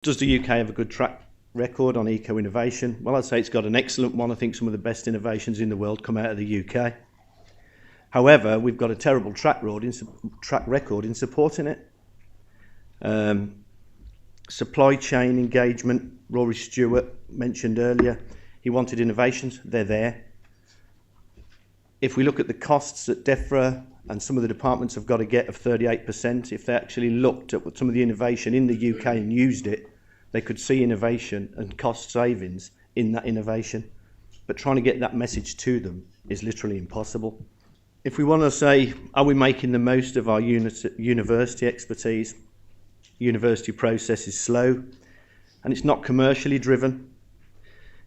Does the UK have a good track record on eco-innovation? Well, I'd say it's got an excellent one. I think some of the best innovations in the world come out of the UK. However, we've got a terrible track record in supporting it. Supply chain engagement, Rory Stewart mentioned earlier, he wanted innovations, they're there. If we look at the costs that DEFRA and some of the departments have got to get of 38%, if they actually looked at some of the innovation in the UK and used it, they could see innovation and cost savings in that innovation. But trying to get that message to them is literally impossible. If we want to say, are we making the most of our university expertise? University process is slow and it's not commercially driven.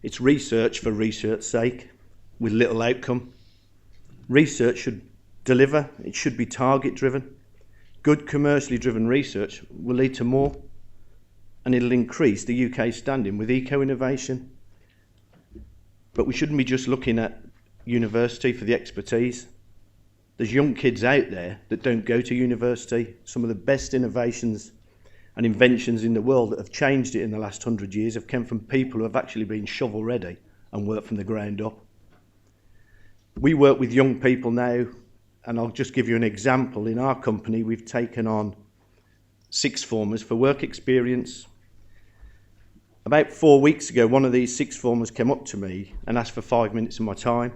It's research for research's sake with little outcome. Research should deliver, it should be target driven. Good commercially driven research will lead to more and it'll increase the UK standing with eco-innovation. But we shouldn't be just looking at university for the expertise. There's young kids out there that don't go to university. Some of the best innovations and inventions in the world that have changed it in the last 100 years have come from people who have actually been shovel ready and worked from the ground up. We work with young people now, and I'll just give you an example. In our company, we've taken on sixth formers for work experience. About 4 weeks ago, one of these sixth formers came up to me and asked for 5 minutes of my time.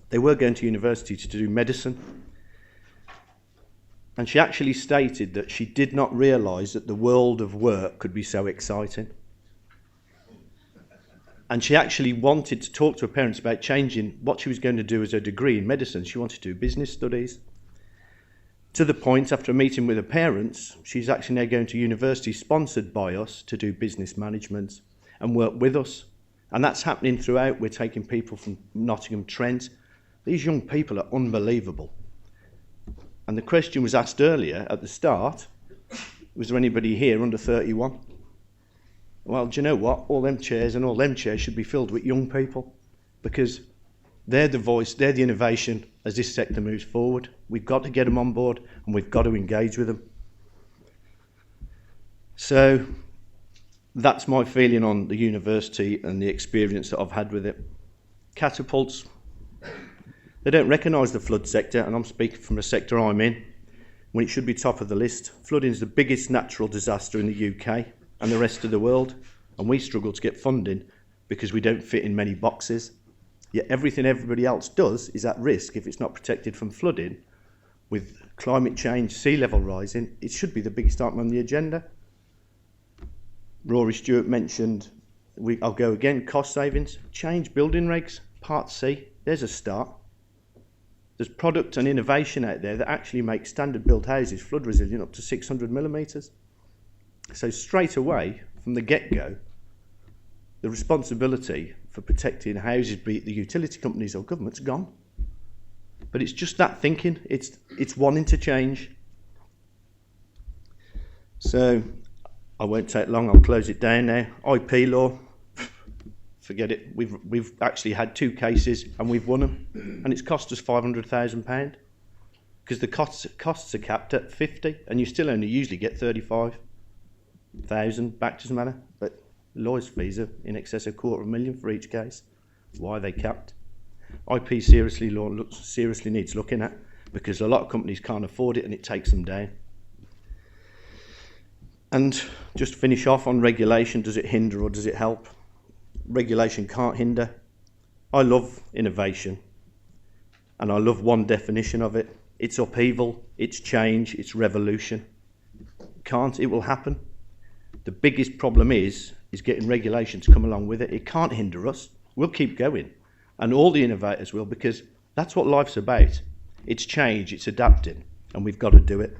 They were going to university to do medicine. And she actually stated that she did not realise that the world of work could be so exciting. And she actually wanted to talk to her parents about changing what she was going to do as her degree in medicine. She wanted to do business studies. To the point, after a meeting with her parents, she's actually now going to university sponsored by us to do business management and work with us. And that's happening throughout. We're taking people from Nottingham, Trent. These young people are unbelievable. And the question was asked earlier at the start, was there anybody here under 31? Well, do you know what? All them chairs and all them chairs should be filled with young people because they're the voice, they're the innovation as this sector moves forward. We've got to get them on board and we've got to engage with them. So that's my feeling on the university and the experience that I've had with it. Catapults, they don't recognise the flood sector, and I'm speaking from a sector I'm in, when it should be top of the list. Flooding is the biggest natural disaster in the UK and the rest of the world, and we struggle to get funding because we don't fit in many boxes. Yet everything everybody else does is at risk if it's not protected from flooding. With climate change, sea level rising, it should be the biggest item on the agenda. Rory Stewart mentioned, I'll go again, cost savings, change building regs, Part C, there's a start. There's product and innovation out there that actually makes standard built houses flood resilient up to 600 millimetres. So straight away, from the get-go, the responsibility for protecting houses, be it the utility companies or government's gone. But it's just that thinking, it's wanting to change. So I won't take long, I'll close it down now. IP law, forget it. We've actually had 2 cases and we've won them, and it's cost us £500,000 because the costs are capped at 50, and you still only usually get 35,000 back, doesn't matter. But lawyers' fees are in excess of £250,000 for each case. Why are they capped? IP seriously needs looking at because a lot of companies can't afford it and it takes them down. And just to finish off on regulation, does it hinder or does it help? Regulation can't hinder. I love innovation and I love one definition of it. It's upheaval, it's change, it's revolution. It will happen. The biggest problem is getting regulation to come along with it. It can't hinder us. We'll keep going. And all the innovators will, because that's what life's about. It's change, it's adapting, and we've got to do it.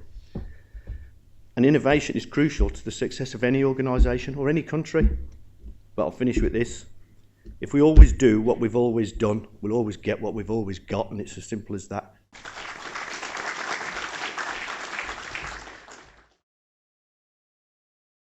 And innovation is crucial to the success of any organisation or any country. But I'll finish with this. If we always do what we've always done, we'll always get what we've always got, and it's as simple as that.